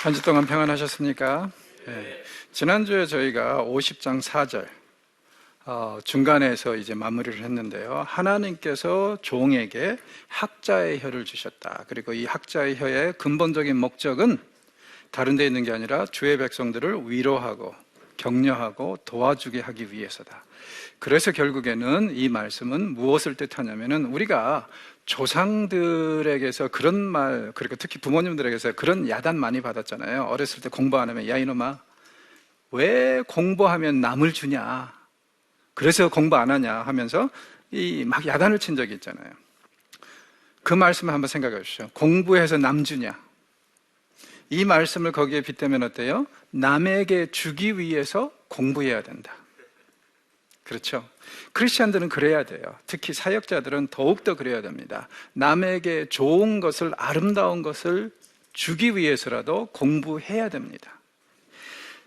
한 주 동안 평안하셨습니까? 네. 지난주에 저희가 50장 4절 중간에서 이제 마무리를 했는데요. 하나님께서 종에게 학자의 혀를 주셨다. 그리고 이 학자의 혀의 근본적인 목적은 다른 데 있는 게 아니라 주의 백성들을 위로하고 격려하고 도와주게 하기 위해서다. 그래서 결국에는 이 말씀은 무엇을 뜻하냐면은 우리가 조상들에게서 그런 말, 그리고 특히 부모님들에게서 그런 야단 많이 받았잖아요. 어렸을 때 공부 안 하면 야 이놈아 왜 공부하면 남을 주냐, 그래서 공부 안 하냐 하면서 이 막 야단을 친 적이 있잖아요. 그 말씀을 한번 생각해 주십시오. 공부해서 남 주냐, 이 말씀을 거기에 빗대면 어때요? 남에게 주기 위해서 공부해야 된다. 그렇죠? 크리스찬들은 그래야 돼요. 특히 사역자들은 더욱더 그래야 됩니다. 남에게 좋은 것을, 아름다운 것을 주기 위해서라도 공부해야 됩니다.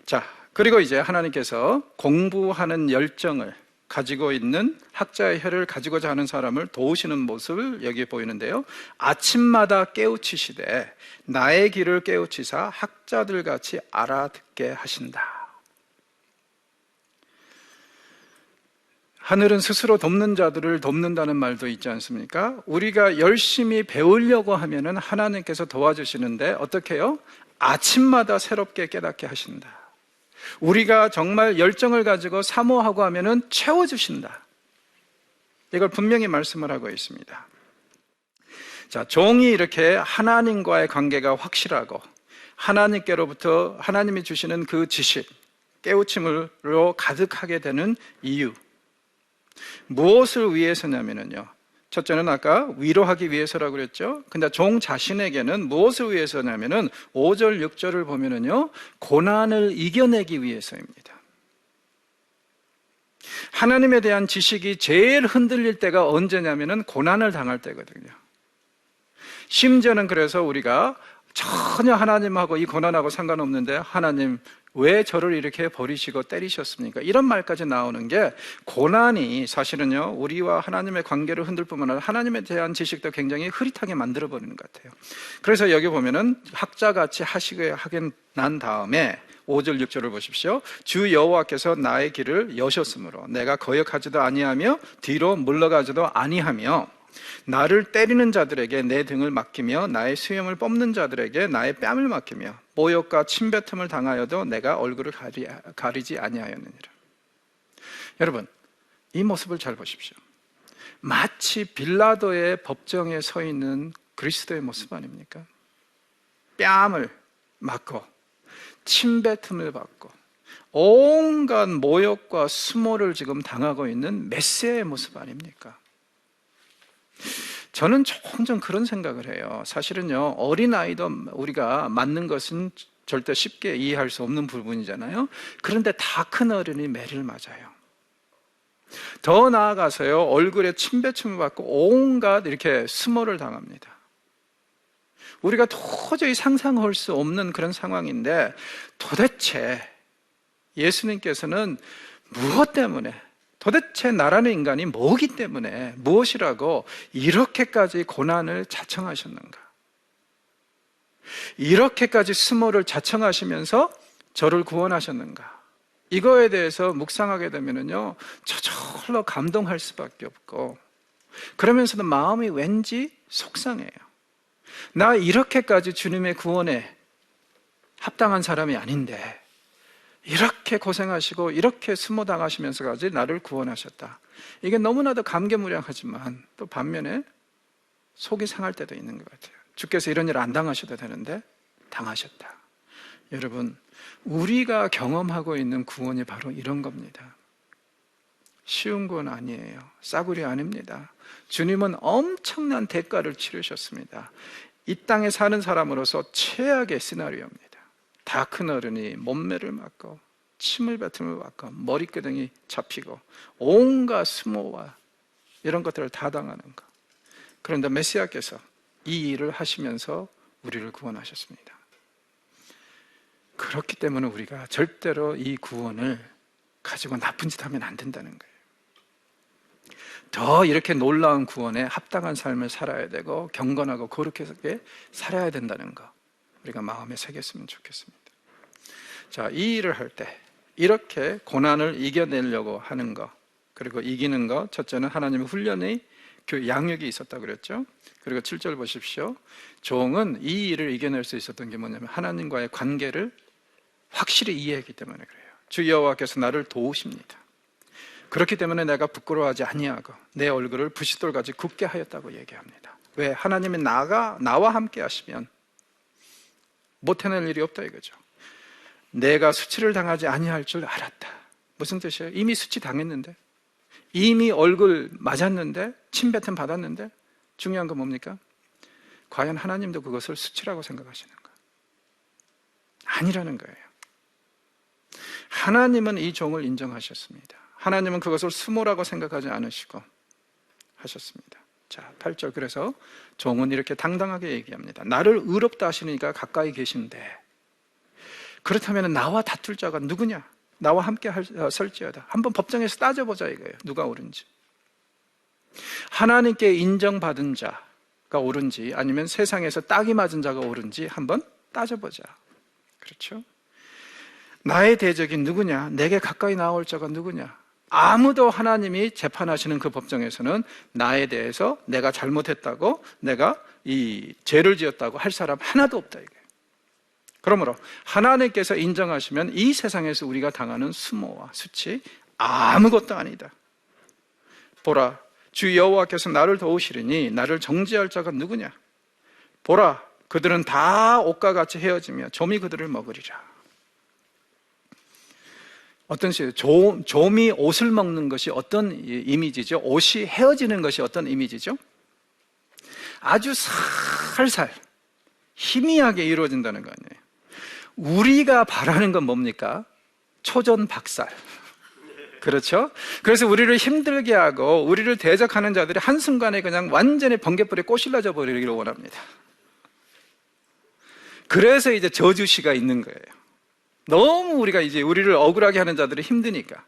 자, 그리고 이제 하나님께서 공부하는 열정을 가지고 있는 학자의 혀를 가지고자 하는 사람을 도우시는 모습을 여기에 보이는데요. 아침마다 깨우치시되 나의 길을 깨우치사 학자들같이 알아듣게 하신다. 하늘은 스스로 돕는 자들을 돕는다는 말도 있지 않습니까? 우리가 열심히 배우려고 하면은 하나님께서 도와주시는데 어떻게 해요? 아침마다 새롭게 깨닫게 하신다. 우리가 정말 열정을 가지고 사모하고 하면은 채워주신다. 이걸 분명히 말씀을 하고 있습니다. 자, 종이 이렇게 하나님과의 관계가 확실하고 하나님께로부터 하나님이 주시는 그 지식, 깨우침으로 가득하게 되는 이유, 무엇을 위해서냐면요, 첫째는 아까 위로하기 위해서라고 그랬죠. 근데 종 자신에게는 무엇을 위해서냐면은 5절 6절을 보면은요, 고난을 이겨내기 위해서입니다. 하나님에 대한 지식이 제일 흔들릴 때가 언제냐면은 고난을 당할 때거든요. 심지어는 그래서 우리가 전혀 하나님하고 이 고난하고 상관없는데 하나님 왜 저를 이렇게 버리시고 때리셨습니까? 이런 말까지 나오는 게, 고난이 사실은요 우리와 하나님의 관계를 흔들 뿐만 아니라 하나님에 대한 지식도 굉장히 흐릿하게 만들어버리는 것 같아요. 그래서 여기 보면은 학자같이 하시게 하긴 난 다음에 5절 6절을 보십시오. 주 여호와께서 나의 길을 여셨으므로 내가 거역하지도 아니하며 뒤로 물러가지도 아니하며 나를 때리는 자들에게 내 등을 맡기며 나의 수염을 뽑는 자들에게 나의 뺨을 맡기며 모욕과 침뱉음을 당하여도 내가 얼굴을 가리지 아니하였느니라. 여러분, 이 모습을 잘 보십시오. 마치 빌라도의 법정에 서 있는 그리스도의 모습 아닙니까? 뺨을 맞고 침뱉음을 받고 온갖 모욕과 수모를 지금 당하고 있는 메시아의 모습 아닙니까? 저는 종종 그런 생각을 해요. 사실은요, 어린아이도 우리가 맞는 것은 절대 쉽게 이해할 수 없는 부분이잖아요. 그런데 다 큰 어른이 매를 맞아요. 더 나아가서요, 얼굴에 침뱉음을 받고 온갖 이렇게 수모를 당합니다. 우리가 도저히 상상할 수 없는 그런 상황인데, 도대체 예수님께서는 무엇 때문에, 도대체 나라는 인간이 뭐기 때문에, 무엇이라고 이렇게까지 고난을 자청하셨는가? 이렇게까지 수모를 자청하시면서 저를 구원하셨는가? 이거에 대해서 묵상하게 되면요, 저절로 감동할 수밖에 없고, 그러면서도 마음이 왠지 속상해요. 나 이렇게까지 주님의 구원에 합당한 사람이 아닌데 이렇게 고생하시고 이렇게 수모당하시면서까지 나를 구원하셨다. 이게 너무나도 감개무량하지만 또 반면에 속이 상할 때도 있는 것 같아요. 주께서 이런 일 안 당하셔도 되는데 당하셨다. 여러분, 우리가 경험하고 있는 구원이 바로 이런 겁니다. 쉬운 구원 아니에요. 싸구려 아닙니다. 주님은 엄청난 대가를 치르셨습니다. 이 땅에 사는 사람으로서 최악의 시나리오입니다. 다 큰 어른이 몸매를 맞고 침을 뱉음을 받고 머리끄덩이 잡히고 온갖 수모와 이런 것들을 다 당하는 것. 그런데 메시아께서 이 일을 하시면서 우리를 구원하셨습니다. 그렇기 때문에 우리가 절대로 이 구원을 가지고 나쁜 짓 하면 안 된다는 거예요. 더 이렇게 놀라운 구원에 합당한 삶을 살아야 되고 경건하고 거룩하게 살아야 된다는 거, 우리가 마음에 새겼으면 좋겠습니다. 자, 이 일을 할 때 이렇게 고난을 이겨내려고 하는 것, 그리고 이기는 것, 첫째는 하나님의 훈련의 그 양육이 있었다고 그랬죠. 그리고 7절 보십시오. 종은 이 일을 이겨낼 수 있었던 게 뭐냐면 하나님과의 관계를 확실히 이해했기 때문에 그래요. 주 여호와께서 나를 도우십니다. 그렇기 때문에 내가 부끄러워하지 아니하고 내 얼굴을 부싯돌같이 굳게 하였다고 얘기합니다. 왜? 하나님이 나와 함께 하시면 못 해낼 일이 없다 이거죠. 내가 수치를 당하지 아니할 줄 알았다. 무슨 뜻이에요? 이미 수치 당했는데, 이미 얼굴 맞았는데, 침뱉음 받았는데, 중요한 건 뭡니까? 과연 하나님도 그것을 수치라고 생각하시는가? 아니라는 거예요. 하나님은 이 종을 인정하셨습니다. 하나님은 그것을 수모라고 생각하지 않으시고 하셨습니다. 자, 8절. 그래서 종은 이렇게 당당하게 얘기합니다. 나를 의롭다 하시니까 가까이 계신데, 그렇다면 나와 다툴 자가 누구냐? 나와 함께 설지어다. 한번 법정에서 따져보자 이거예요. 누가 옳은지. 하나님께 인정받은 자가 옳은지, 아니면 세상에서 딱이 맞은 자가 옳은지 한번 따져보자. 그렇죠? 나의 대적이 누구냐? 내게 가까이 나올 자가 누구냐? 아무도 하나님이 재판하시는 그 법정에서는 나에 대해서 내가 잘못했다고, 내가 이 죄를 지었다고 할 사람 하나도 없다 이거예요. 그러므로 하나님께서 인정하시면 이 세상에서 우리가 당하는 수모와 수치 아무것도 아니다. 보라, 주 여호와께서 나를 도우시리니 나를 정죄할 자가 누구냐? 보라, 그들은 다 옷과 같이 헤어지며 좀이 그들을 먹으리라. 어떤 시예요? 좀이 옷을 먹는 것이 어떤 이미지죠? 옷이 헤어지는 것이 어떤 이미지죠? 아주 살살 희미하게 이루어진다는 거 아니에요. 우리가 바라는 건 뭡니까? 초전박살. 그렇죠? 그래서 우리를 힘들게 하고 우리를 대적하는 자들이 한순간에 그냥 완전히 번개불에 꼬실러져 버리기를 원합니다. 그래서 이제 저주시가 있는 거예요. 너무 우리가 이제 우리를 억울하게 하는 자들이 힘드니까,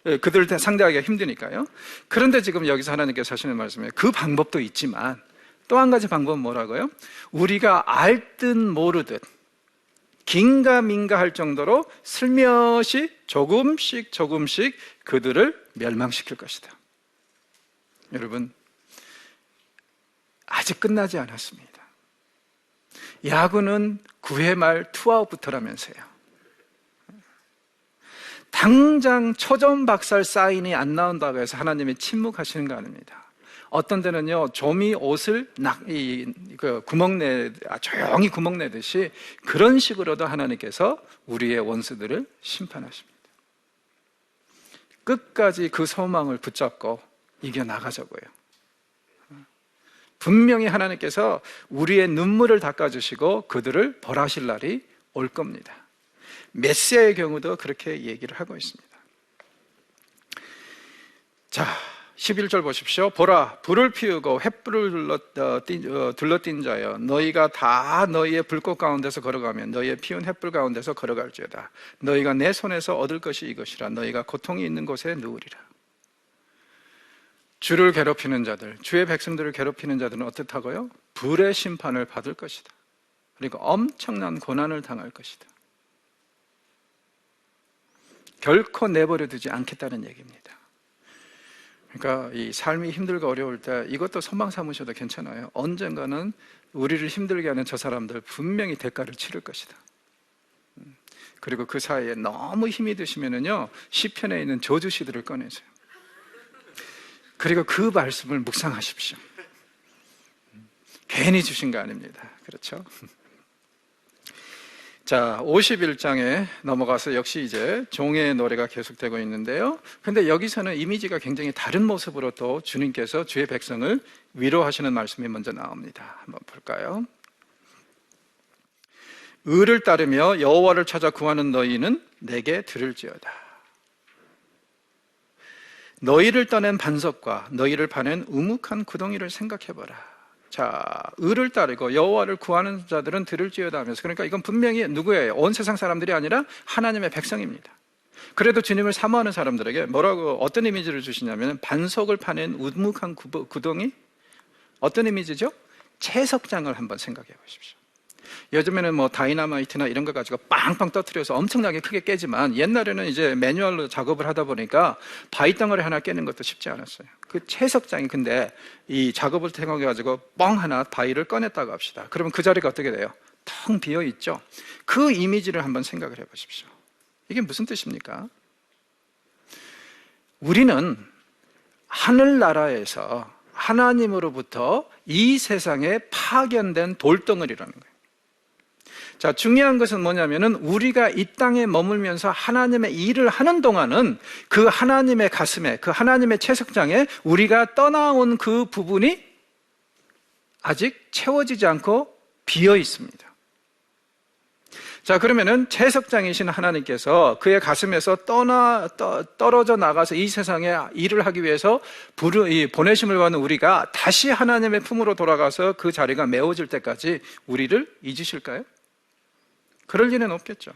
그들을 상대하기가 힘드니까요. 그런데 지금 여기서 하나님께서 하시는 말씀에 그 방법도 있지만 또 한 가지 방법은 뭐라고요? 우리가 알듯 모르듯 긴가민가 할 정도로 슬며시 조금씩 그들을 멸망시킬 것이다. 여러분, 아직 끝나지 않았습니다. 야구는 9회 말 투아웃부터라면서요. 당장 초전박살 사인이 안 나온다고 해서 하나님이 침묵하시는 거 아닙니다. 어떤 데는요, 좀이 옷을 조용히 구멍 내듯이 그런 식으로도 하나님께서 우리의 원수들을 심판하십니다. 끝까지 그 소망을 붙잡고 이겨나가자고요. 분명히 하나님께서 우리의 눈물을 닦아주시고 그들을 벌하실 날이 올 겁니다. 메시아의 경우도 그렇게 얘기를 하고 있습니다. 자, 11절 보십시오. 보라, 불을 피우고 횃불을 둘러띈 자여, 너희가 다 너희의 불꽃 가운데서 걸어가면 너희의 피운 횃불 가운데서 걸어갈지어다. 너희가 내 손에서 얻을 것이 이것이라. 너희가 고통이 있는 곳에 누우리라. 주를 괴롭히는 자들, 주의 백성들을 괴롭히는 자들은 어떻다고요? 불의 심판을 받을 것이다. 그리고 엄청난 고난을 당할 것이다. 결코 내버려 두지 않겠다는 얘기입니다. 그러니까 이 삶이 힘들고 어려울 때 이것도 소망 삼으셔도 괜찮아요. 언젠가는 우리를 힘들게 하는 저 사람들 분명히 대가를 치를 것이다. 그리고 그 사이에 너무 힘이 드시면은요, 시편에 있는 저주시들을 꺼내세요. 그리고 그 말씀을 묵상하십시오. 괜히 주신 거 아닙니다. 그렇죠? 자, 51장에 넘어가서 역시 이제 종의 노래가 계속되고 있는데요. 근데 여기서는 이미지가 굉장히 다른 모습으로 또 주님께서 주의 백성을 위로하시는 말씀이 먼저 나옵니다. 한번 볼까요? 의를 따르며 여호와를 찾아 구하는 너희는 내게 들을지어다. 너희를 떠낸 반석과 너희를 파낸 우묵한 구덩이를 생각해보라. 자, 의를 따르고 여호와를 구하는 자들은 들을지어다 하면서, 그러니까 이건 분명히 누구예요? 온 세상 사람들이 아니라 하나님의 백성입니다. 그래도 주님을 사모하는 사람들에게 뭐라고, 어떤 이미지를 주시냐면 반석을 파낸 우묵한 구덩이? 어떤 이미지죠? 채석장을 한번 생각해 보십시오. 요즘에는 뭐 다이나마이트나 이런 거 가지고 빵빵 터뜨려서 엄청나게 크게 깨지만, 옛날에는 이제 매뉴얼로 작업을 하다 보니까 바위 덩어리 하나 깨는 것도 쉽지 않았어요. 그 채석장이 근데 이 작업을 통해 가지고 뻥 하나 바위를 꺼냈다고 합시다. 그러면 그 자리가 어떻게 돼요? 텅 비어 있죠. 그 이미지를 한번 생각을 해 보십시오. 이게 무슨 뜻입니까? 우리는 하늘나라에서 하나님으로부터 이 세상에 파견된 돌덩어리라는 거예요. 자, 중요한 것은 뭐냐면은 우리가 이 땅에 머물면서 하나님의 일을 하는 동안은 그 하나님의 가슴에, 그 하나님의 채석장에 우리가 떠나온 그 부분이 아직 채워지지 않고 비어 있습니다. 자, 그러면은 채석장이신 하나님께서 그의 가슴에서 떨어져 나가서 이 세상에 일을 하기 위해서 보내심을 받는 우리가 다시 하나님의 품으로 돌아가서 그 자리가 메워질 때까지 우리를 잊으실까요? 그럴 리는 없겠죠.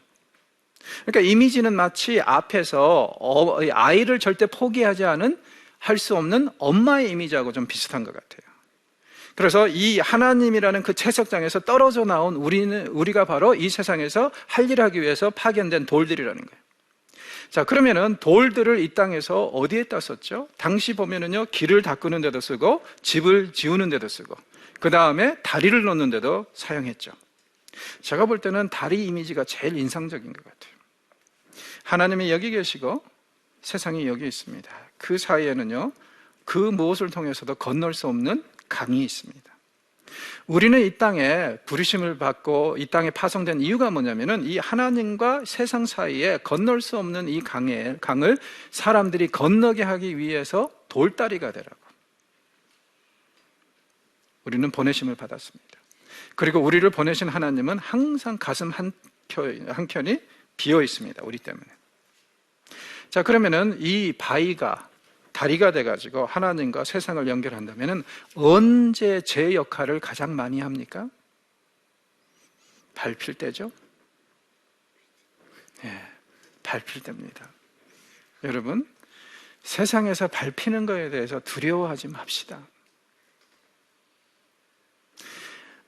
그러니까 이미지는 마치 앞에서 아이를 절대 포기하지 않은, 할 수 없는 엄마의 이미지하고 좀 비슷한 것 같아요. 그래서 이 하나님이라는 그 채석장에서 떨어져 나온 우리가 바로 이 세상에서 할 일을 하기 위해서 파견된 돌들이라는 거예요. 자, 그러면은 돌들을 이 땅에서 어디에다 썼죠? 당시 보면은요, 길을 닦는 데도 쓰고 집을 지우는 데도 쓰고 그 다음에 다리를 놓는 데도 사용했죠. 제가 볼 때는 다리 이미지가 제일 인상적인 것 같아요. 하나님이 여기 계시고 세상이 여기 있습니다. 그 사이에는요, 그 무엇을 통해서도 건널 수 없는 강이 있습니다. 우리는 이 땅에 부르심을 받고 이 땅에 파송된 이유가 뭐냐면은 이 하나님과 세상 사이에 건널 수 없는 이 강을 사람들이 건너게 하기 위해서 돌다리가 되라고. 우리는 보내심을 받았습니다. 그리고 우리를 보내신 하나님은 항상 가슴 한켠이 비어 있습니다. 우리 때문에. 자, 그러면은 이 바위가 다리가 돼가지고 하나님과 세상을 연결한다면은 언제 제 역할을 가장 많이 합니까? 밟힐 때죠? 밟힐 때입니다. 여러분, 세상에서 밟히는 것에 대해서 두려워하지 맙시다.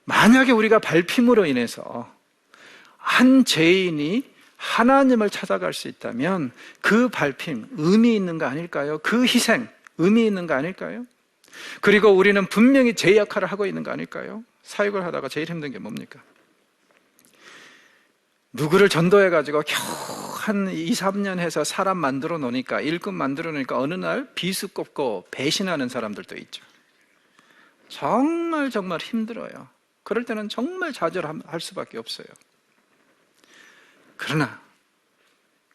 만약에 우리가 밟힘으로 인해서 한 죄인이 하나님을 찾아갈 수 있다면 그 밟힘 의미 있는 거 아닐까요? 그 희생 의미 있는 거 아닐까요? 그리고 우리는 분명히 제 역할을 하고 있는 거 아닐까요? 사역을 하다가 제일 힘든 게 뭡니까? 누구를 전도해가지고 겨우 한 2, 3년 해서 사람 만들어 놓으니까, 일꾼 만들어 놓으니까 어느 날 비수 꼽고 배신하는 사람들도 있죠. 정말 힘들어요. 그럴 때는 정말 좌절할 수밖에 없어요. 그러나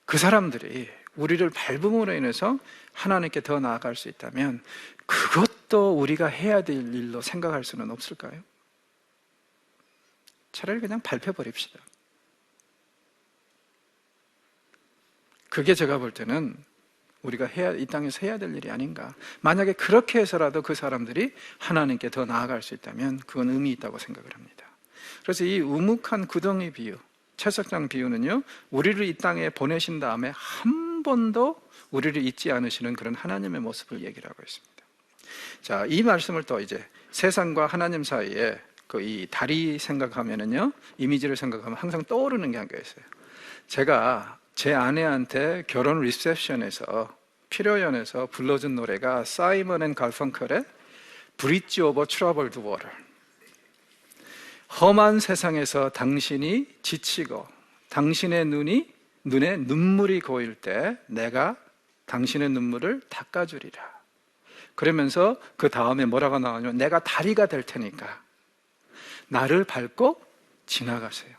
그 사람들이 우리를 밟음으로 인해서 하나님께 더 나아갈 수 있다면 그것도 우리가 해야 될 일로 생각할 수는 없을까요? 차라리 그냥 밟혀버립시다. 그게 제가 볼 때는 우리가 이 땅에서 해야 될 일이 아닌가. 만약에 그렇게 해서라도 그 사람들이 하나님께 더 나아갈 수 있다면 그건 의미 있다고 생각을 합니다. 그래서 이 우묵한 구덩이 비유, 채석장 비유는요, 우리를 이 땅에 보내신 다음에 한 번도 우리를 잊지 않으시는 그런 하나님의 모습을 얘기를 하고 있습니다. 자, 이 말씀을 또 이제 세상과 하나님 사이에 그 이 다리 생각하면은요, 이미지를 생각하면 항상 떠오르는 게 한 개 있어요. 제가 제 아내한테 결혼 리셉션에서 피로연에서 불러준 노래가 사이먼 앤 갈펑클의 브릿지 오버 트러블드 워터. 험한 세상에서 당신이 지치고 당신의 눈에 눈물이 고일 때 내가 당신의 눈물을 닦아주리라. 그러면서 그 다음에 뭐라고 나오냐면 내가 다리가 될 테니까 나를 밟고 지나가세요.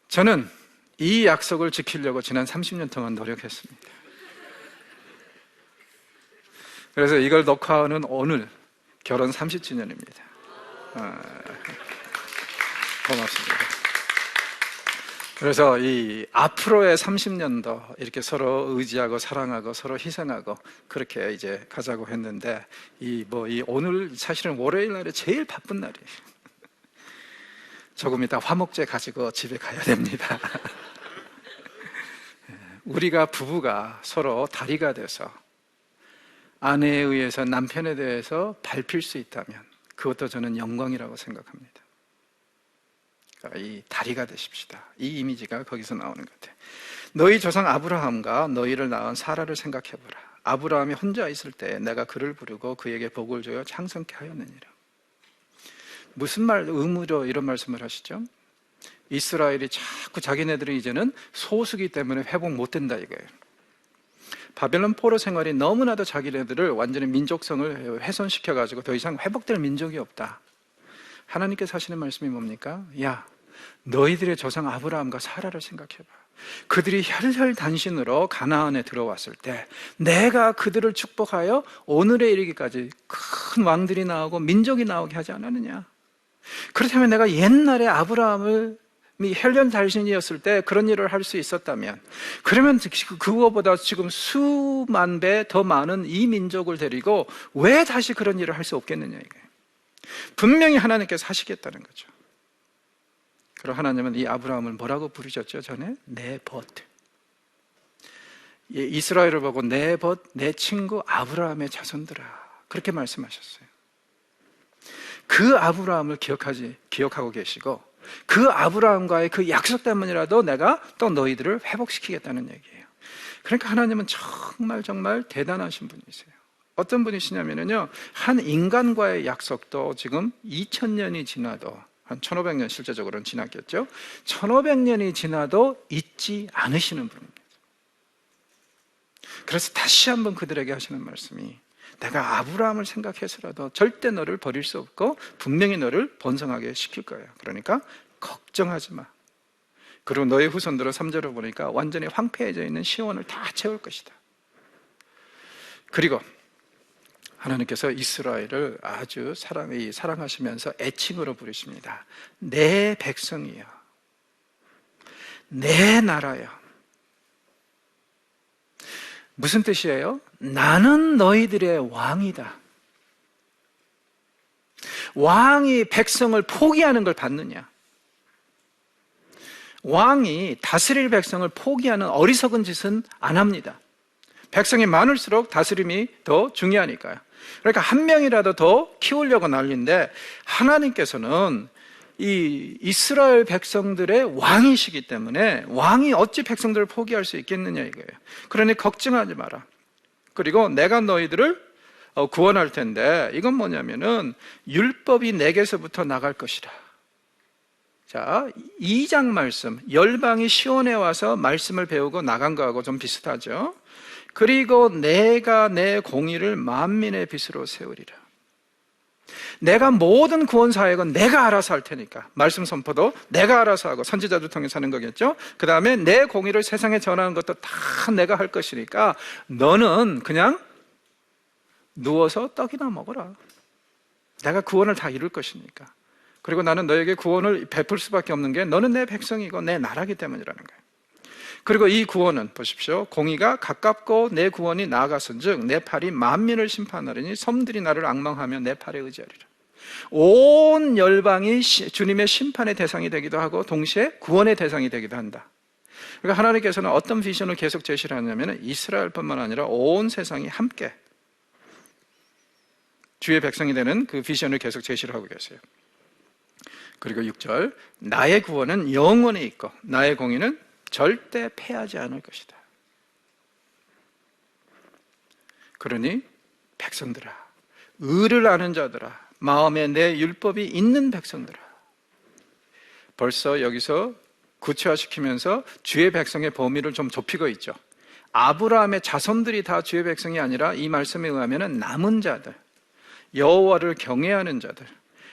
저는 이 약속을 지키려고 지난 30년 동안 노력했습니다. 그래서 이걸 녹화하는 오늘 결혼 30주년입니다. 고맙습니다. 그래서 이 앞으로의 30년도 이렇게 서로 의지하고 사랑하고 서로 희생하고 그렇게 이제 가자고 했는데 이 오늘 사실은 월요일 날에 제일 바쁜 날이에요. 조금 이따 화목제 가지고 집에 가야 됩니다. 우리가 부부가 서로 다리가 돼서 아내에 의해서 남편에 대해서 밟힐 수 있다면 그것도 저는 영광이라고 생각합니다. 이 다리가 되십시다. 이 이미지가 거기서 나오는 것 같아요. 너희 조상 아브라함과 너희를 낳은 사라를 생각해보라. 아브라함이 혼자 있을 때 내가 그를 부르고 그에게 복을 주어 창성케 하였느니라. 무슨 의무로 이런 말씀을 하시죠? 이스라엘이 자꾸 자기네들이 이제는 소수기 때문에 회복 못 된다 이거예요. 바벨론 포로 생활이 너무나도 자기네들을 완전히 민족성을 훼손시켜가지고 더 이상 회복될 민족이 없다. 하나님께서 하시는 말씀이 뭡니까? 야, 너희들의 조상 아브라함과 사라를 생각해봐. 그들이 혈혈단신으로 가나안에 들어왔을 때 내가 그들을 축복하여 오늘에 이르기까지 큰 왕들이 나오고 민족이 나오게 하지 않았느냐. 그렇다면 내가 옛날에 아브라함을 혈혈단신이었을 때 그런 일을 할 수 있었다면, 그러면 그거보다 지금 수만 배 더 많은 이 민족을 데리고 왜 다시 그런 일을 할 수 없겠느냐 이거예요. 분명히 하나님께서 하시겠다는 거죠. 그리고 하나님은 이 아브라함을 뭐라고 부르셨죠? 전에 네벗. 이스라엘을 보고 네벗, 내 친구 아브라함의 자손들아, 그렇게 말씀하셨어요. 그 아브라함을 기억하고 계시고 그 아브라함과의 그 약속 때문이라도 내가 또 너희들을 회복시키겠다는 얘기예요. 그러니까 하나님은 정말 대단하신 분이세요. 어떤 분이시냐면요, 한 인간과의 약속도 지금 2000년이 지나도, 한 1500년 실제적으로는 지났겠죠. 1500년이 지나도 잊지 않으시는 분입니다. 그래서 다시 한번 그들에게 하시는 말씀이, 내가 아브라함을 생각해서라도 절대 너를 버릴 수 없고 분명히 너를 번성하게 시킬 거예요. 그러니까 걱정하지 마. 그리고 너의 후손들은 3절을 보니까 완전히 황폐해져 있는 시온을 다 채울 것이다. 그리고 하나님께서 이스라엘을 아주 사랑하시면서 애칭으로 부르십니다. 내 백성이여, 내 나라여. 무슨 뜻이에요? 나는 너희들의 왕이다. 왕이 백성을 포기하는 걸 받느냐? 왕이 다스릴 백성을 포기하는 어리석은 짓은 안 합니다. 백성이 많을수록 다스림이 더 중요하니까요. 그러니까 한 명이라도 더 키우려고 난리인데, 하나님께서는 이 이스라엘 백성들의 왕이시기 때문에 왕이 어찌 백성들을 포기할 수 있겠느냐 이거예요. 그러니 걱정하지 마라. 그리고 내가 너희들을 구원할 텐데, 이건 뭐냐면은 율법이 내게서부터 나갈 것이라. 자, 2장 말씀, 열방이 시온에 와서 말씀을 배우고 나간 거하고 좀 비슷하죠. 그리고 내가 내 공의를 만민의 빛으로 세우리라. 내가 모든 구원 사역은 내가 알아서 할 테니까, 말씀 선포도 내가 알아서 하고 선지자들 통해서 하는 거겠죠. 그 다음에 내 공의를 세상에 전하는 것도 다 내가 할 것이니까 너는 그냥 누워서 떡이나 먹어라. 내가 구원을 다 이룰 것이니까. 그리고 나는 너에게 구원을 베풀 수밖에 없는 게 너는 내 백성이고 내 나라기 때문이라는 거예요. 그리고 이 구원은 보십시오. 공의가 가깝고 내 구원이 나아갔은즉 내 팔이 만민을 심판하리니 섬들이 나를 앙망하며 내 팔에 의지하리라. 온 열방이 주님의 심판의 대상이 되기도 하고 동시에 구원의 대상이 되기도 한다. 그러니까 하나님께서는 어떤 비전을 계속 제시를 하냐면 이스라엘뿐만 아니라 온 세상이 함께 주의 백성이 되는 그 비전을 계속 제시를 하고 계세요. 그리고 6절, 나의 구원은 영원히 있고 나의 공의는 절대 패하지 않을 것이다. 그러니 백성들아, 의를 아는 자들아, 마음에 내 율법이 있는 백성들아. 벌써 여기서 구체화시키면서 주의 백성의 범위를 좀 좁히고 있죠. 아브라함의 자손들이 다 주의 백성이 아니라 이 말씀에 의하면 남은 자들, 여호와를 경외하는 자들,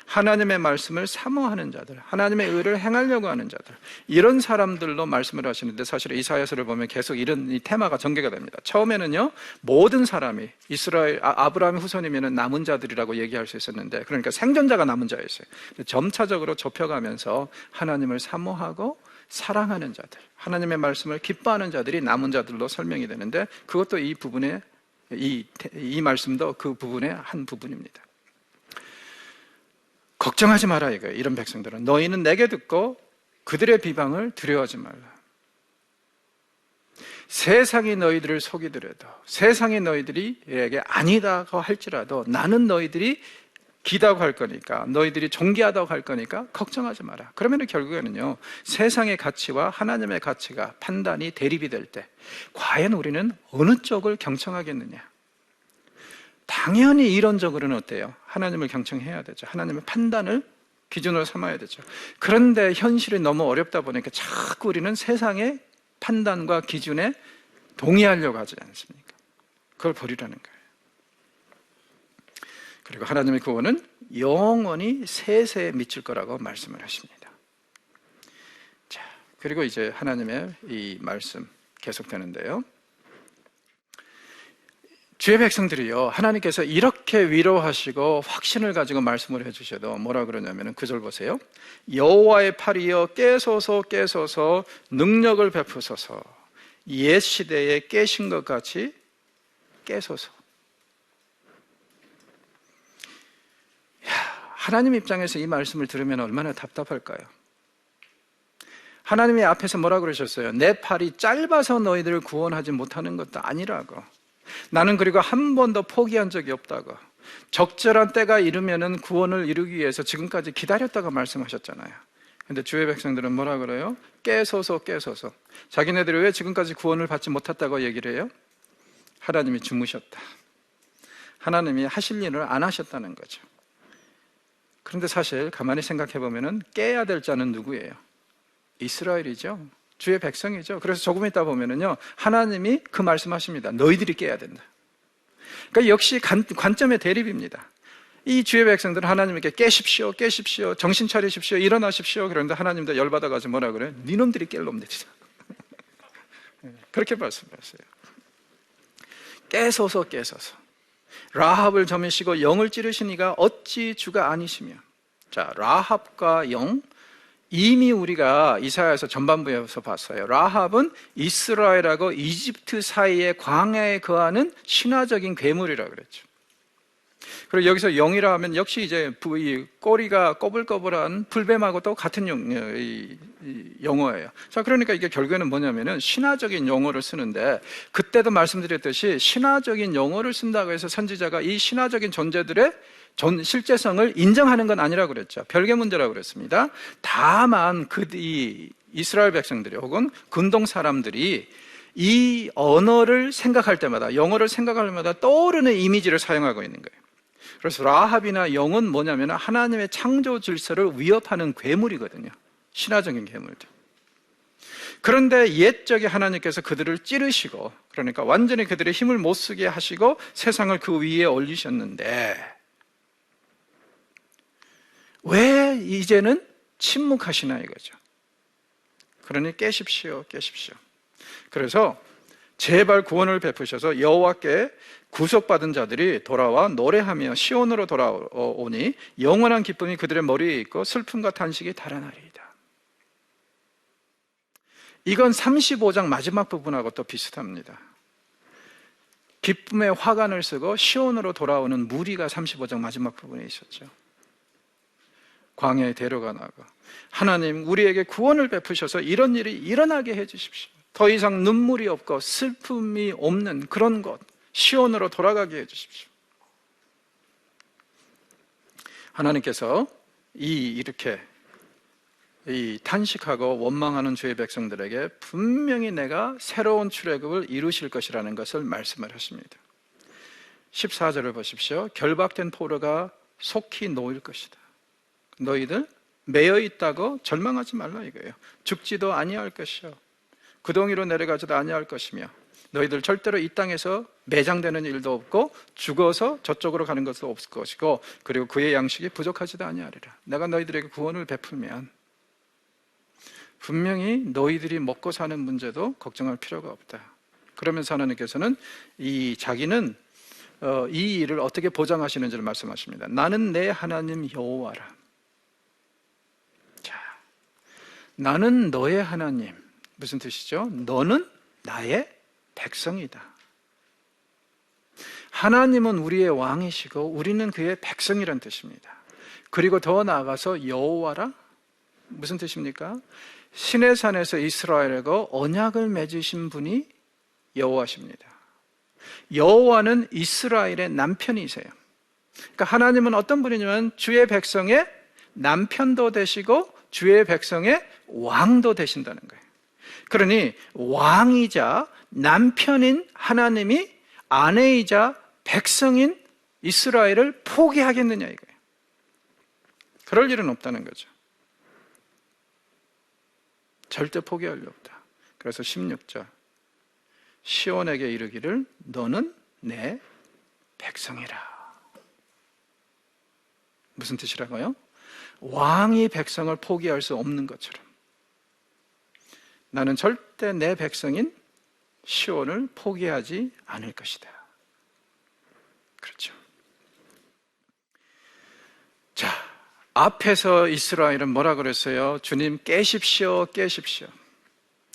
하나님의 말씀을 사모하는 자들, 하나님의 의를 행하려고 하는 자들, 이런 사람들로 말씀을 하시는데, 사실 이사야서를 보면 계속 이런 이 테마가 전개가 됩니다. 처음에는요, 모든 사람이 이스라엘 아브라함의 후손이면 남은 자들이라고 얘기할 수 있었는데, 그러니까 생존자가 남은 자였어요. 점차적으로 좁혀가면서 하나님을 사모하고 사랑하는 자들, 하나님의 말씀을 기뻐하는 자들이 남은 자들로 설명이 되는데, 그것도 이 부분에 이 말씀도 그 부분의 한 부분입니다. 걱정하지 마라 이거예요. 이런 백성들은 너희는 내게 듣고 그들의 비방을 두려워하지 말라. 세상이 너희들을 속이더라도, 세상이 너희들에게 아니다고 할지라도 나는 너희들이 기다고 할 거니까, 너희들이 존귀하다고 할 거니까 걱정하지 마라. 그러면 결국에는요, 세상의 가치와 하나님의 가치가 판단이 대립이 될 때 과연 우리는 어느 쪽을 경청하겠느냐? 당연히 이론적으로는 어때요? 하나님을 경청해야 되죠. 하나님의 판단을 기준으로 삼아야 되죠. 그런데 현실이 너무 어렵다 보니까 자꾸 우리는 세상의 판단과 기준에 동의하려고 하지 않습니까? 그걸 버리라는 거예요. 그리고 하나님의 구원은 영원히 세세에 미칠 거라고 말씀을 하십니다. 자, 그리고 이제 하나님의 이 말씀 계속되는데요. 주의 백성들이요, 하나님께서 이렇게 위로하시고 확신을 가지고 말씀을 해주셔도 뭐라 그러냐면 9절 보세요. 여호와의 팔이여 깨소서 깨소서 능력을 베푸소서 옛 시대에 깨신 것 같이 깨소서. 하나님 입장에서 이 말씀을 들으면 얼마나 답답할까요? 하나님이 앞에서 뭐라 그러셨어요? 내 팔이 짧아서 너희들을 구원하지 못하는 것도 아니라고. 나는 그리고 한 번도 포기한 적이 없다고. 적절한 때가 이르면은 구원을 이루기 위해서 지금까지 기다렸다고 말씀하셨잖아요. 근데 주의 백성들은 뭐라 그래요? 깨소서 깨소서. 자기네들이 왜 지금까지 구원을 받지 못했다고 얘기를 해요? 하나님이 주무셨다. 하나님이 하실 일을 안 하셨다는 거죠. 그런데 사실 가만히 생각해 보면은 깨야 될 자는 누구예요? 이스라엘이죠. 주의 백성이죠. 그래서 조금 있다 보면은요, 하나님이 그 말씀하십니다. 너희들이 깨야 된다. 그러니까 역시 관점의 대립입니다. 이 주의 백성들은 하나님께 깨십시오, 깨십시오, 정신 차리십시오, 일어나십시오. 그런데 하나님도 열받아가지고 뭐라 그래요? 니놈들이 깰 놈들이다. 그렇게 말씀하세요. 깨소서 깨소서. 라합을 점이시고 영을 찌르시니가 어찌 주가 아니시며. 자, 라합과 영, 이미 우리가 이사야에서 전반부에서 봤어요. 라합은 이스라엘하고 이집트 사이의 광야에 거하는 신화적인 괴물이라고 그랬죠. 그리고 여기서 영이라 하면 역시 이제 꼬리가 꼬불꼬불한 풀뱀하고 또 같은 용어예요. 자, 그러니까 이게 결국에는 뭐냐면은 신화적인 용어를 쓰는데, 그때도 말씀드렸듯이 신화적인 용어를 쓴다고 해서 선지자가 이 신화적인 존재들의 실제성을 인정하는 건 아니라고 그랬죠. 별개 문제라고 그랬습니다. 다만 이 이스라엘 백성들이 혹은 근동 사람들이 이 언어를 생각할 때마다, 영어를 생각할 때마다 떠오르는 이미지를 사용하고 있는 거예요. 그래서 라합이나 영은 뭐냐면 하나님의 창조 질서를 위협하는 괴물이거든요. 신화적인 괴물들. 그런데 옛적에 하나님께서 그들을 찌르시고, 그러니까 완전히 그들의 힘을 못 쓰게 하시고 세상을 그 위에 올리셨는데, 왜 이제는 침묵하시나 이거죠. 그러니 깨십시오, 깨십시오. 그래서 제발 구원을 베푸셔서 여호와께 구속받은 자들이 돌아와 노래하며 시온으로 돌아오니 영원한 기쁨이 그들의 머리에 있고 슬픔과 탄식이 달아나리이다. 이건 35장 마지막 부분하고 또 비슷합니다. 기쁨의 화관을 쓰고 시온으로 돌아오는 무리가 35장 마지막 부분에 있었죠. 광야에 데려가나가 하나님 우리에게 구원을 베푸셔서 이런 일이 일어나게 해주십시오. 더 이상 눈물이 없고 슬픔이 없는 그런 곳 시온으로 돌아가게 해주십시오. 하나님께서 이렇게 탄식하고 원망하는 주의 백성들에게 분명히 내가 새로운 출애굽을 이루실 것이라는 것을 말씀을 하십니다. 14절을 보십시오. 결박된 포로가 속히 놓일 것이다. 너희들 매여 있다고 절망하지 말라 이거예요. 죽지도 아니할 것이요 구덩이로 내려가지도 아니할 것이며 너희들 절대로 이 땅에서 매장되는 일도 없고 죽어서 저쪽으로 가는 것도 없을 것이고 그리고 그의 양식이 부족하지도 아니하리라. 내가 너희들에게 구원을 베풀면 분명히 너희들이 먹고 사는 문제도 걱정할 필요가 없다. 그러면서 하나님께서는 자기는 이 일을 어떻게 보장하시는지를 말씀하십니다. 나는 내 하나님 여호와라. 나는 너의 하나님. 무슨 뜻이죠? 너는 나의 백성이다. 하나님은 우리의 왕이시고 우리는 그의 백성이란 뜻입니다. 그리고 더 나아가서 여호와라? 무슨 뜻입니까? 신의 산에서 이스라엘과 언약을 맺으신 분이 여호와십니다. 여호와는 이스라엘의 남편이세요. 그러니까 하나님은 어떤 분이냐면 주의 백성의 남편도 되시고 주의 백성의 왕도 되신다는 거예요. 그러니 왕이자 남편인 하나님이 아내이자 백성인 이스라엘을 포기하겠느냐 이거예요. 그럴 일은 없다는 거죠. 절대 포기할 리 없다. 그래서 16절 시온에게 이르기를 너는 내 백성이라. 무슨 뜻이라고요? 왕이 백성을 포기할 수 없는 것처럼 나는 절대 내 백성인 시온을 포기하지 않을 것이다. 그렇죠. 자, 앞에서 이스라엘은 뭐라 그랬어요? 주님 깨십시오, 깨십시오.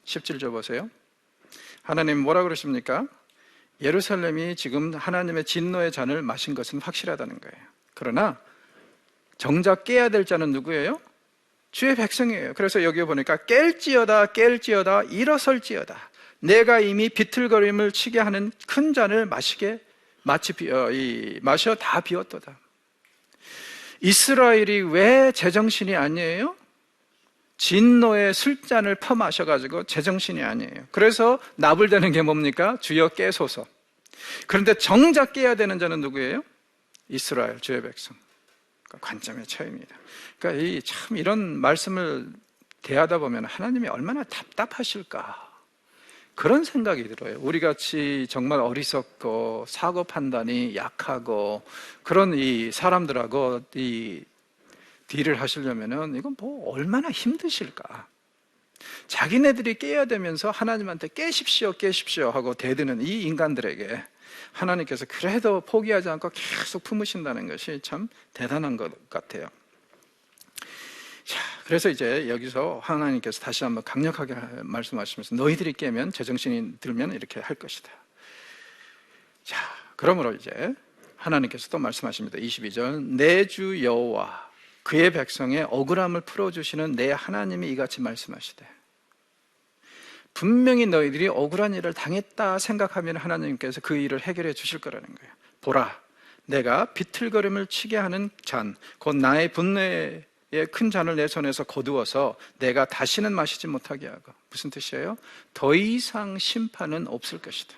17절 보세요. 하나님 뭐라 그러십니까? 예루살렘이 지금 하나님의 진노의 잔을 마신 것은 확실하다는 거예요. 그러나 정작 깨야 될 자는 누구예요? 주의 백성이에요. 그래서 여기 보니까 깰지어다 깰지어다 일어설지어다. 내가 이미 비틀거림을 치게 하는 큰 잔을 마셔 다 비웠도다. 이스라엘이 왜 제정신이 아니에요? 진노의 술잔을 퍼마셔가지고 제정신이 아니에요. 그래서 나불대는 게 뭡니까? 주여 깨소서. 그런데 정작 깨야 되는 자는 누구예요? 이스라엘, 주의 백성. 관점의 차이입니다. 그러니까 참 이런 말씀을 대하다 보면 하나님이 얼마나 답답하실까 그런 생각이 들어요. 우리 같이 정말 어리석고 사고 판단이 약하고 그런 이 사람들하고 이 딜을 하시려면은 이건 뭐 얼마나 힘드실까. 자기네들이 깨야 되면서 하나님한테 깨십시오 깨십시오 하고 대드는 이 인간들에게 하나님께서 그래도 포기하지 않고 계속 품으신다는 것이 참 대단한 것 같아요. 자, 그래서 이제 여기서 하나님께서 다시 한번 강력하게 말씀하시면서 너희들이 깨면 제정신이 들면 이렇게 할 것이다. 자, 그러므로 이제 하나님께서 또 말씀하십니다. 22절 내 주 여호와 그의 백성의 억울함을 풀어주시는 내 하나님이 이같이 말씀하시되 분명히 너희들이 억울한 일을 당했다 생각하면 하나님께서 그 일을 해결해 주실 거라는 거예요. 보라, 내가 비틀거림을 치게 하는 잔, 곧 나의 분노의 큰 잔을 내 손에서 거두어서 내가 다시는 마시지 못하게 하고. 무슨 뜻이에요? 더 이상 심판은 없을 것이다.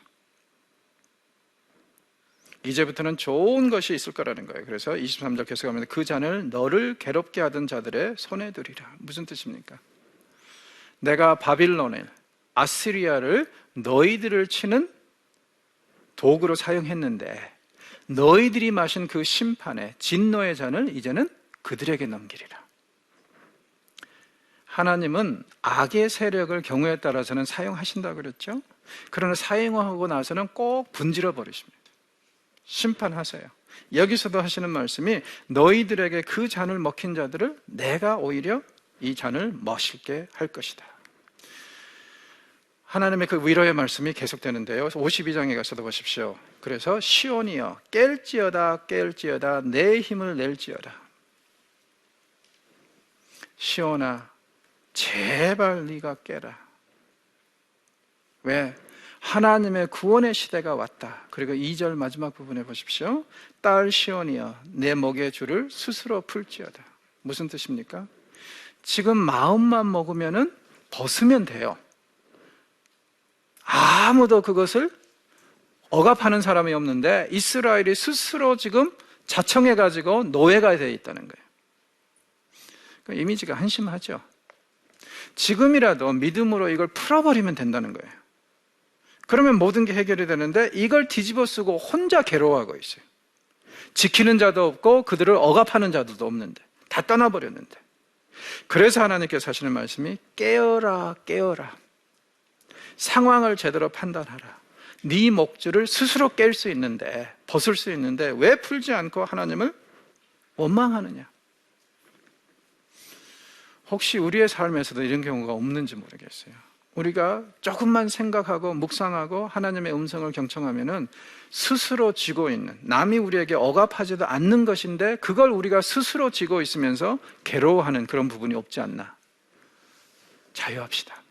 이제부터는 좋은 것이 있을 거라는 거예요. 그래서 23절 계속하면서 그 잔을 너를 괴롭게 하던 자들의 손에 두리라. 무슨 뜻입니까? 내가 바빌론을 아시리아를 너희들을 치는 도구로 사용했는데 너희들이 마신 그 심판의 진노의 잔을 이제는 그들에게 넘기리라. 하나님은 악의 세력을 경우에 따라서는 사용하신다고 그랬죠. 그러나 사용하고 나서는 꼭 분질러 버리십니다. 심판하세요. 여기서도 하시는 말씀이 너희들에게 그 잔을 먹힌 자들을 내가 오히려 이 잔을 마시게 할 것이다. 하나님의 그 위로의 말씀이 계속되는데요. 52장에 가서도 보십시오. 그래서 시온이여 깰지어다 깰지어다 내 힘을 낼지어다. 시온아 제발 네가 깨라. 왜? 하나님의 구원의 시대가 왔다. 그리고 2절 마지막 부분에 보십시오. 딸 시온이여 내 목의 줄을 스스로 풀지어다. 무슨 뜻입니까? 지금 마음만 먹으면은 벗으면 돼요. 아무도 그것을 억압하는 사람이 없는데 이스라엘이 스스로 지금 자청해가지고 노예가 되어 있다는 거예요. 그 이미지가 한심하죠. 지금이라도 믿음으로 이걸 풀어버리면 된다는 거예요. 그러면 모든 게 해결이 되는데 이걸 뒤집어 쓰고 혼자 괴로워하고 있어요. 지키는 자도 없고 그들을 억압하는 자도 없는데 다 떠나버렸는데. 그래서 하나님께서 하시는 말씀이 깨어라 깨어라. 상황을 제대로 판단하라. 네 목줄을 스스로 깰 수 있는데 벗을 수 있는데 왜 풀지 않고 하나님을 원망하느냐. 혹시 우리의 삶에서도 이런 경우가 없는지 모르겠어요. 우리가 조금만 생각하고 묵상하고 하나님의 음성을 경청하면은 스스로 쥐고 있는, 남이 우리에게 억압하지도 않는 것인데 그걸 우리가 스스로 쥐고 있으면서 괴로워하는 그런 부분이 없지 않나. 자유합시다.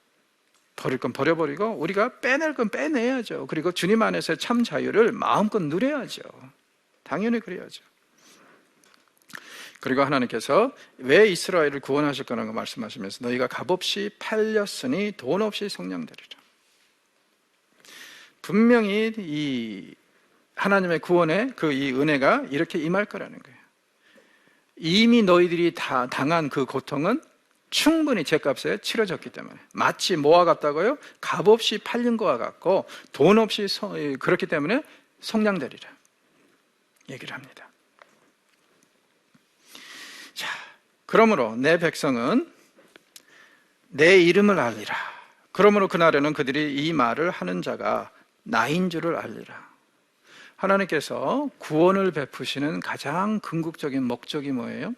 버릴 건 버려버리고 우리가 빼낼 건 빼내야죠. 그리고 주님 안에서의 참 자유를 마음껏 누려야죠. 당연히 그래야죠. 그리고 하나님께서 왜 이스라엘을 구원하실 거라는 걸 말씀하시면서 너희가 값없이 팔렸으니 돈 없이 성량되리라. 분명히 이 하나님의 구원의 이 은혜가 이렇게 임할 거라는 거예요. 이미 너희들이 다 당한 그 고통은 충분히 죗값에 치러졌기 때문에, 마치 뭐와 같다고요? 값없이 팔린 것과 같고 돈 없이 그렇기 때문에 속량되리라 얘기를 합니다. 자, 그러므로 내 백성은 내 이름을 알리라. 그러므로 그날에는 그들이 이 말을 하는 자가 나인 줄을 알리라. 하나님께서 구원을 베푸시는 가장 궁극적인 목적이 뭐예요?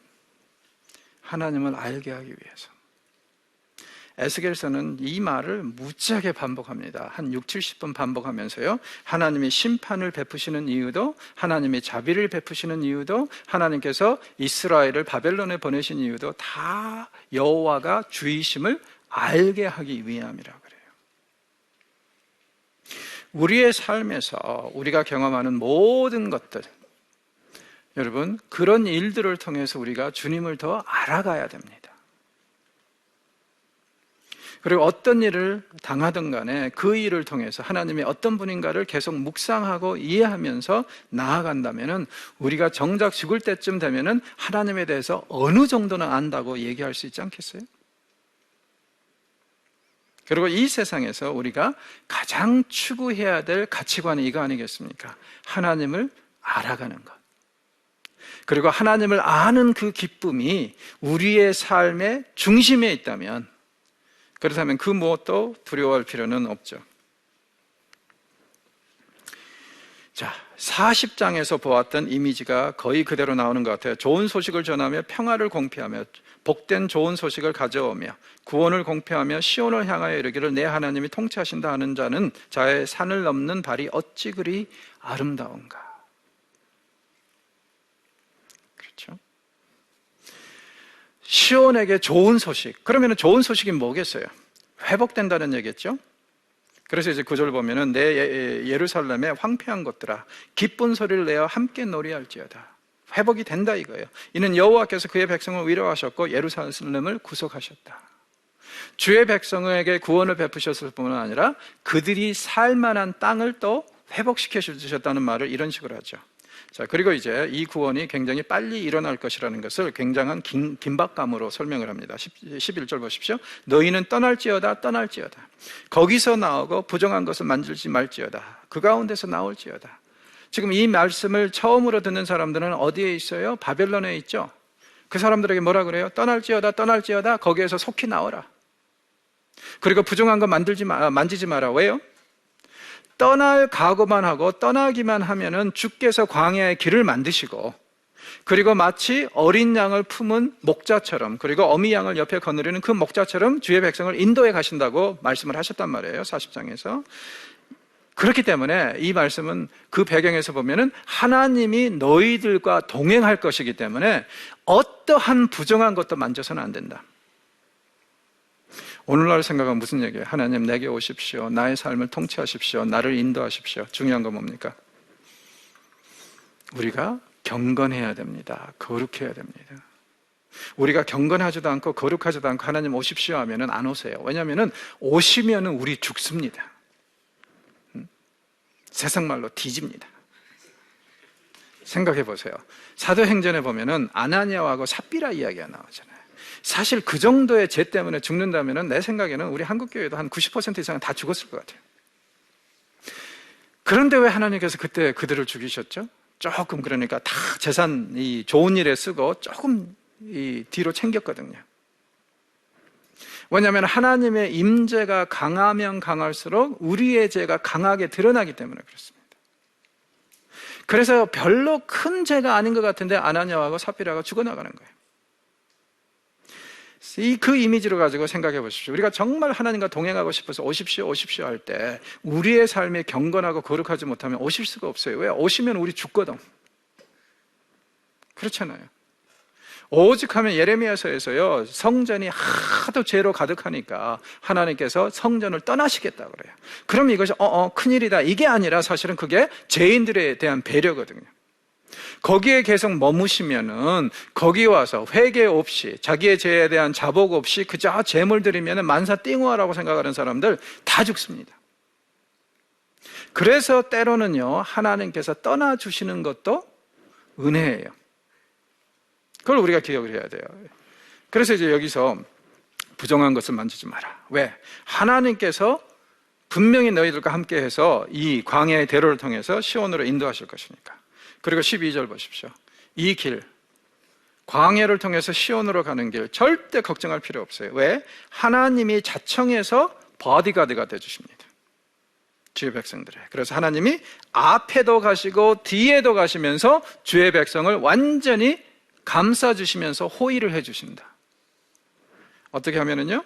하나님을 알게 하기 위해서. 에스겔서는 이 말을 무지하게 반복합니다. 한 6, 70번 반복하면서요, 하나님이 심판을 베푸시는 이유도, 하나님이 자비를 베푸시는 이유도, 하나님께서 이스라엘을 바벨론에 보내신 이유도 다 여호와가 주이심을 알게 하기 위함이라고 그래요. 우리의 삶에서 우리가 경험하는 모든 것들, 여러분, 그런 일들을 통해서 우리가 주님을 더 알아가야 됩니다. 그리고 어떤 일을 당하든 간에 그 일을 통해서 하나님이 어떤 분인가를 계속 묵상하고 이해하면서 나아간다면 우리가 정작 죽을 때쯤 되면 하나님에 대해서 어느 정도는 안다고 얘기할 수 있지 않겠어요? 그리고 이 세상에서 우리가 가장 추구해야 될 가치관이 이거 아니겠습니까? 하나님을 알아가는 것. 그리고 하나님을 아는 그 기쁨이 우리의 삶의 중심에 있다면, 그렇다면 그 무엇도 두려워할 필요는 없죠. 자, 40장에서 보았던 이미지가 거의 그대로 나오는 것 같아요. 좋은 소식을 전하며 평화를 공표하며 복된 좋은 소식을 가져오며 구원을 공표하며 시온을 향하여 이르기를 내 하나님이 통치하신다 하는 자는 자의 산을 넘는 발이 어찌 그리 아름다운가. 그렇죠? 시온에게 좋은 소식. 그러면 좋은 소식이 뭐겠어요? 회복된다는 얘기겠죠? 그래서 이제 9절 보면은 내 예루살렘에 황폐한 것들아 기쁜 소리를 내어 함께 노래할지어다. 회복이 된다 이거예요. 이는 여호와께서 그의 백성을 위로하셨고 예루살렘을 구속하셨다. 주의 백성에게 구원을 베푸셨을 뿐만 아니라 그들이 살만한 땅을 또 회복시켜 주셨다는 말을 이런 식으로 하죠. 자, 그리고 이제 이 구원이 굉장히 빨리 일어날 것이라는 것을 굉장한 긴박감으로 설명을 합니다. 11절 보십시오. 너희는 떠날지어다 떠날지어다. 거기서 나오고 부정한 것을 만들지 말지어다. 그 가운데서 나올지어다. 지금 이 말씀을 처음으로 듣는 사람들은 어디에 있어요? 바벨론에 있죠. 그 사람들에게 뭐라 그래요? 떠날지어다 떠날지어다. 거기에서 속히 나오라. 그리고 부정한 것 만지지 마라. 왜요? 떠날 각오만 하고 떠나기만 하면은 주께서 광야의 길을 만드시고, 그리고 마치 어린 양을 품은 목자처럼, 그리고 어미 양을 옆에 거느리는 그 목자처럼 주의 백성을 인도해 가신다고 말씀을 하셨단 말이에요. 40장에서. 그렇기 때문에 이 말씀은 그 배경에서 보면은 하나님이 너희들과 동행할 것이기 때문에 어떠한 부정한 것도 만져서는 안 된다. 오늘날 생각은 무슨 얘기예요? 하나님 내게 오십시오. 나의 삶을 통치하십시오. 나를 인도하십시오. 중요한 건 뭡니까? 우리가 경건해야 됩니다. 거룩해야 됩니다. 우리가 경건하지도 않고 거룩하지도 않고 하나님 오십시오 하면은 안 오세요. 왜냐하면은 오시면은 우리 죽습니다. 세상 말로 뒤집니다. 생각해 보세요. 사도행전에 보면은 아나니아하고 삽비라 이야기가 나오잖아요. 사실 그 정도의 죄 때문에 죽는다면 내 생각에는 우리 한국교회도 한 90% 이상은 다 죽었을 것 같아요. 그런데 왜 하나님께서 그때 그들을 죽이셨죠? 조금, 그러니까 다 재산 이 좋은 일에 쓰고 조금 이 뒤로 챙겼거든요. 왜냐하면 하나님의 임재가 강하면 강할수록 우리의 죄가 강하게 드러나기 때문에 그렇습니다. 그래서 별로 큰 죄가 아닌 것 같은데 아나니아하고 삽비라가 죽어나가는 거예요. 그 이미지를 가지고 생각해 보십시오. 우리가 정말 하나님과 동행하고 싶어서 오십시오 오십시오 할 때 우리의 삶이 경건하고 거룩하지 못하면 오실 수가 없어요. 왜? 오시면 우리 죽거든. 그렇잖아요. 오직 하면 예레미야서에서요, 성전이 하도 죄로 가득하니까 하나님께서 성전을 떠나시겠다 그래요. 그럼 이것이 큰일이다 이게 아니라 사실은 그게 죄인들에 대한 배려거든요. 거기에 계속 머무시면은 거기 와서 회개 없이 자기의 죄에 대한 자복 없이 그저 재물 드리면은 만사 띵호하라고 생각하는 사람들 다 죽습니다. 그래서 때로는요, 하나님께서 떠나주시는 것도 은혜예요. 그걸 우리가 기억을 해야 돼요. 그래서 이제 여기서 부정한 것을 만지지 마라. 왜? 하나님께서 분명히 너희들과 함께 해서 이 광야의 대로를 통해서 시온으로 인도하실 것이니까. 그리고 12절 보십시오. 이 길, 광야를 통해서 시온으로 가는 길 절대 걱정할 필요 없어요. 왜? 하나님이 자청해서 버디가드가 되어주십니다. 주의 백성들의. 그래서 하나님이 앞에도 가시고 뒤에도 가시면서 주의 백성을 완전히 감싸주시면서 호의를 해주신다. 어떻게 하면은요,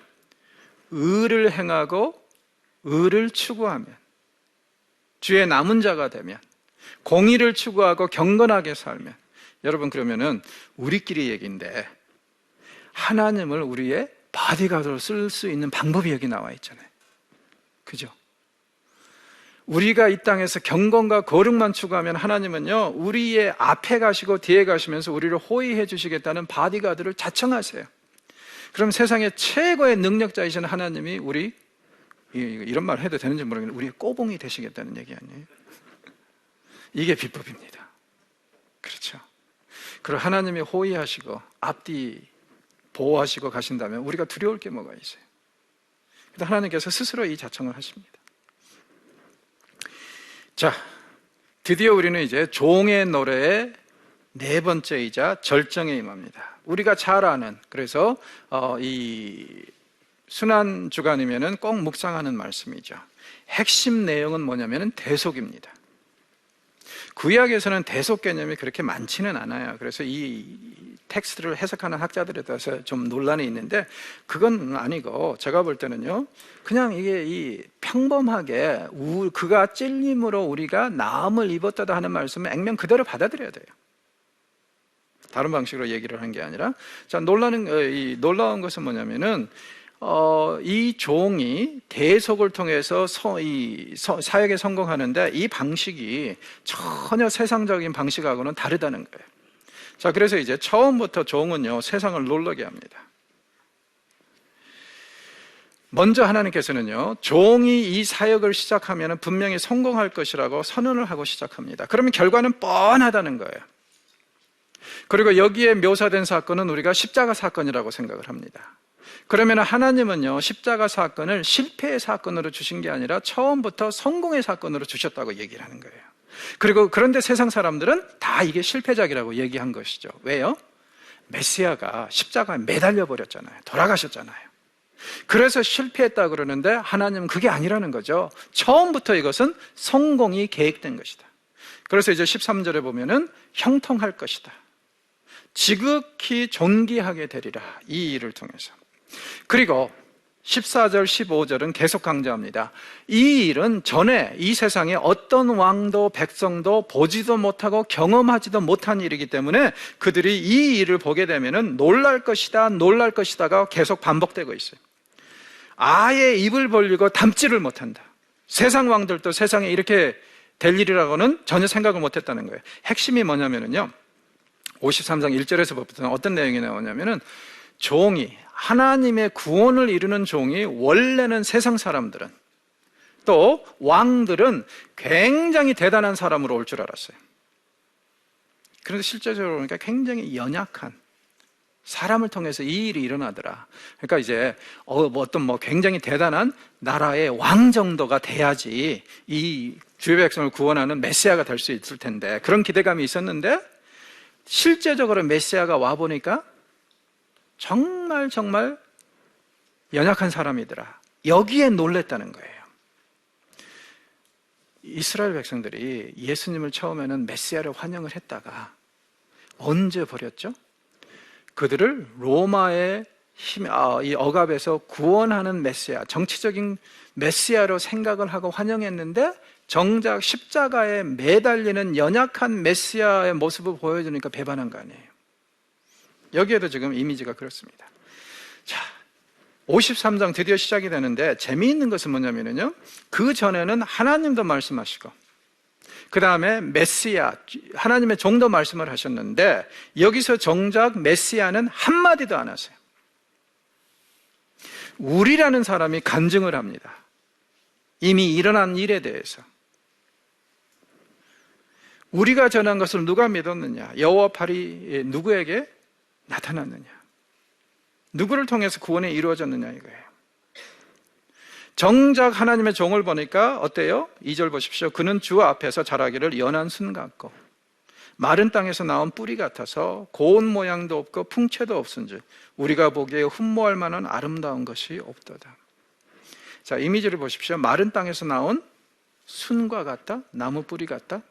의를 행하고 의를 추구하면, 주의 남은 자가 되면, 공의를 추구하고 경건하게 살면, 여러분 그러면은 우리끼리 얘기인데 하나님을 우리의 바디가드로 쓸 수 있는 방법이 여기 나와 있잖아요. 그죠? 우리가 이 땅에서 경건과 거룩만 추구하면 하나님은요, 우리의 앞에 가시고 뒤에 가시면서 우리를 호의해 주시겠다는 바디가드를 자청하세요. 그럼 세상의 최고의 능력자이신 하나님이 우리, 이런 말 해도 되는지 모르겠는데, 우리의 꼬봉이 되시겠다는 얘기 아니에요? 이게 비법입니다. 그렇죠? 그리고 하나님이 호의하시고 앞뒤 보호하시고 가신다면 우리가 두려울 게 뭐가 있어요? 근데 하나님께서 스스로 이 자청을 하십니다. 자, 드디어 우리는 이제 종의 노래의 네 번째이자 절정에 임합니다. 우리가 잘 아는, 그래서 이 순환 주간이면은 꼭 묵상하는 말씀이죠. 핵심 내용은 뭐냐면은 대속입니다. 구약에서는 대속 개념이 그렇게 많지는 않아요. 그래서 이 텍스트를 해석하는 학자들에 따라서 좀 논란이 있는데, 그건 아니고 제가 볼 때는요, 그냥 이게 이 평범하게 그가 찔림으로 우리가 나음을 입었다도 하는 말씀을 액면 그대로 받아들여야 돼요. 다른 방식으로 얘기를 한 게 아니라, 자, 놀라운 것은 뭐냐면은 이 종이 대속을 통해서 사역에 성공하는데 이 방식이 전혀 세상적인 방식하고는 다르다는 거예요. 자, 그래서 이제 처음부터 종은요, 세상을 놀라게 합니다. 먼저 하나님께서는요, 종이 이 사역을 시작하면 분명히 성공할 것이라고 선언을 하고 시작합니다. 그러면 결과는 뻔하다는 거예요. 그리고 여기에 묘사된 사건은 우리가 십자가 사건이라고 생각을 합니다. 그러면 하나님은요, 십자가 사건을 실패의 사건으로 주신 게 아니라 처음부터 성공의 사건으로 주셨다고 얘기를 하는 거예요. 그리고 그런데 세상 사람들은 다 이게 실패작이라고 얘기한 것이죠. 왜요? 메시아가 십자가에 매달려 버렸잖아요. 돌아가셨잖아요. 그래서 실패했다 그러는데 하나님은 그게 아니라는 거죠. 처음부터 이것은 성공이 계획된 것이다. 그래서 이제 13절에 보면은 형통할 것이다. 지극히 존귀하게 되리라. 이 일을 통해서. 그리고 14절, 15절은 계속 강조합니다. 이 일은 전에 이 세상에 어떤 왕도 백성도 보지도 못하고 경험하지도 못한 일이기 때문에 그들이 이 일을 보게 되면 놀랄 것이다, 놀랄 것이다가 계속 반복되고 있어요. 아예 입을 벌리고 담지를 못한다. 세상 왕들도 세상에 이렇게 될 일이라고는 전혀 생각을 못했다는 거예요. 핵심이 뭐냐면요, 53장 1절에서부터 어떤 내용이 나오냐면은, 종이, 하나님의 구원을 이루는 종이, 원래는 세상 사람들은, 또 왕들은 굉장히 대단한 사람으로 올 줄 알았어요. 그런데 실제적으로 보니까 굉장히 연약한 사람을 통해서 이 일이 일어나더라. 그러니까 이제 어떤 굉장히 대단한 나라의 왕 정도가 돼야지 이 주의 백성을 구원하는 메시아가 될 수 있을 텐데, 그런 기대감이 있었는데 실제적으로 메시아가 와 보니까 정말 연약한 사람이더라. 여기에 놀랬다는 거예요. 이스라엘 백성들이 예수님을 처음에는 메시아를 환영을 했다가 언제 버렸죠? 그들을 로마의 이 억압에서 구원하는 메시아, 정치적인 메시아로 생각을 하고 환영했는데, 정작 십자가에 매달리는 연약한 메시아의 모습을 보여주니까 배반한 거 아니에요. 여기에도 지금 이미지가 그렇습니다. 자, 53장 드디어 시작이 되는데 재미있는 것은 뭐냐면요, 그 전에는 하나님도 말씀하시고 그 다음에 메시아, 하나님의 종도 말씀을 하셨는데 여기서 정작 메시아는 한마디도 안 하세요. 우리라는 사람이 간증을 합니다. 이미 일어난 일에 대해서. 우리가 전한 것을 누가 믿었느냐? 여호와 팔이 누구에게 나타났느냐? 누구를 통해서 구원이 이루어졌느냐 이거예요. 정작 하나님의 종을 보니까 어때요? 2절 보십시오. 그는 주 앞에서 자라기를 연한 순 같고 마른 땅에서 나온 뿌리 같아서 고운 모양도 없고 풍채도 없은즉 우리가 보기에 흠모할 만한 아름다운 것이 없도다. 자, 이미지를 보십시오. 마른 땅에서 나온 순과 같다? 나무 뿌리 같다?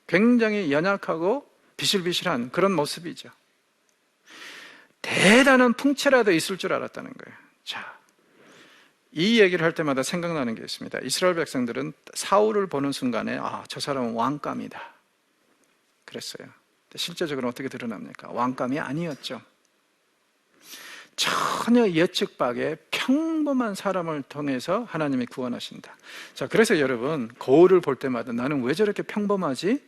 굉장히 연약하고 비실비실한 그런 모습이죠. 대단한 풍채라도 있을 줄 알았다는 거예요. 자, 이 얘기를 할 때마다 생각나는 게 있습니다. 이스라엘 백성들은 사울을 보는 순간에 저 사람은 왕감이다 그랬어요. 실제적으로 어떻게 드러납니까? 왕감이 아니었죠. 전혀 예측 밖의 평범한 사람을 통해서 하나님이 구원하신다. 자, 그래서 여러분 거울을 볼 때마다 나는 왜 저렇게 평범하지?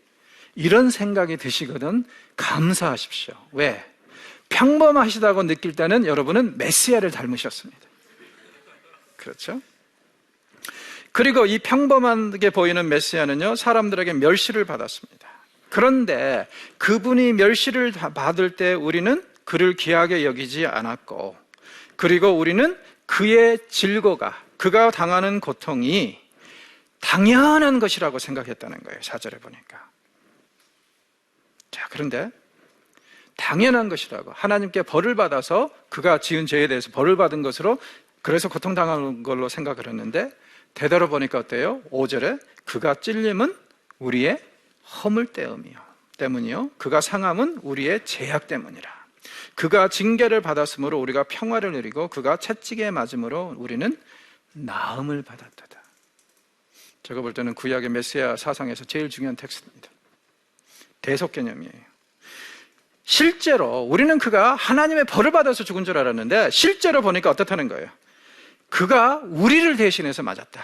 이런 생각이 드시거든 감사하십시오. 왜? 평범하시다고 느낄 때는 여러분은 메시아를 닮으셨습니다. 그렇죠? 그리고 이 평범하게 보이는 메시아는요, 사람들에게 멸시를 받았습니다. 그런데 그분이 멸시를 받을 때 우리는 그를 귀하게 여기지 않았고, 그리고 우리는 그의 질고가, 그가 당하는 고통이 당연한 것이라고 생각했다는 거예요. 4절에 보니까. 자, 그런데 당연한 것이라고, 하나님께 벌을 받아서 그가 지은 죄에 대해서 벌을 받은 것으로 그래서 고통당하는 걸로 생각을 했는데 되돌아보니까 어때요? 5절에 그가 찔림은 우리의 허물 때문이요 그가 상함은 우리의 죄악 때문이라. 그가 징계를 받았으므로 우리가 평화를 누리고 그가 채찍에 맞음으로 우리는 나음을 받았다. 제가 볼 때는 구약의 메시아 사상에서 제일 중요한 텍스트입니다. 대속 개념이에요. 실제로 우리는 그가 하나님의 벌을 받아서 죽은 줄 알았는데 실제로 보니까 어떻다는 거예요? 그가 우리를 대신해서 맞았다.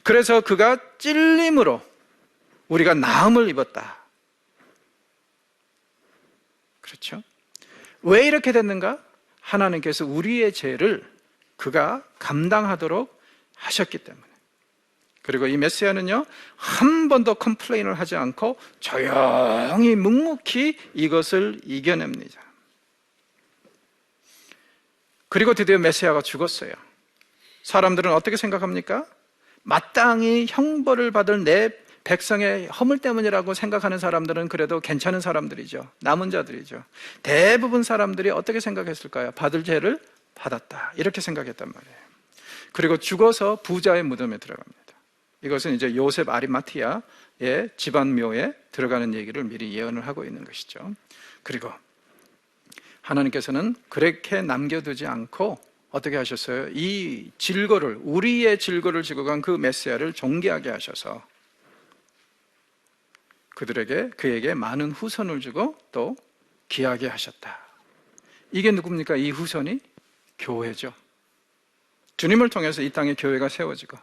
그래서 그가 찔림으로 우리가 나음을 입었다. 그렇죠? 왜 이렇게 됐는가? 하나님께서 우리의 죄를 그가 감당하도록 하셨기 때문에. 그리고 이 메시아는요, 한 번도 컴플레인을 하지 않고 조용히 묵묵히 이것을 이겨냅니다. 그리고 드디어 메시아가 죽었어요. 사람들은 어떻게 생각합니까? 마땅히 형벌을 받을 내 백성의 허물 때문이라고 생각하는 사람들은 그래도 괜찮은 사람들이죠. 남은 자들이죠. 대부분 사람들이 어떻게 생각했을까요? 받을 죄를 받았다, 이렇게 생각했단 말이에요. 그리고 죽어서 부자의 무덤에 들어갑니다. 이것은 이제 요셉 아리마티아의 집안묘에 들어가는 얘기를 미리 예언을 하고 있는 것이죠. 그리고 하나님께서는 그렇게 남겨두지 않고 어떻게 하셨어요? 이 질거를, 우리의 질거를 지고 간 그 메시아를 존귀하게 하셔서 그에게 많은 후손을 주고 또 귀하게 하셨다. 이게 누굽니까? 이 후손이 교회죠. 주님을 통해서 이 땅에 교회가 세워지고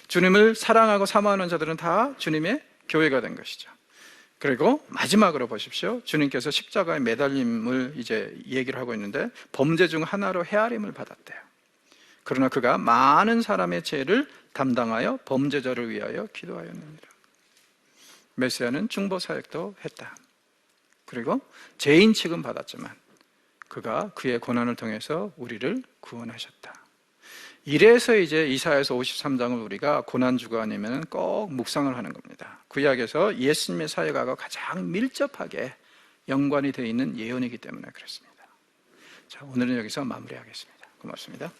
주님을 사랑하고 사모하는 자들은 다 주님의 교회가 된 것이죠. 그리고 마지막으로 보십시오. 주님께서 십자가에 매달림을 이제 얘기를 하고 있는데 범죄 중 하나로 헤아림을 받았대요. 그러나 그가 많은 사람의 죄를 담당하여 범죄자를 위하여 기도하였느니라. 메시아는 중보 사역도 했다. 그리고 죄인 취급 받았지만 그가 그의 고난을 통해서 우리를 구원하셨다. 이래서 이제 이사야서 53장을 우리가 고난주가 아니면 꼭 묵상을 하는 겁니다. 구약에서 예수님의 사역하고 가장 밀접하게 연관이 되어 있는 예언이기 때문에 그렇습니다. 자, 오늘은 여기서 마무리하겠습니다. 고맙습니다.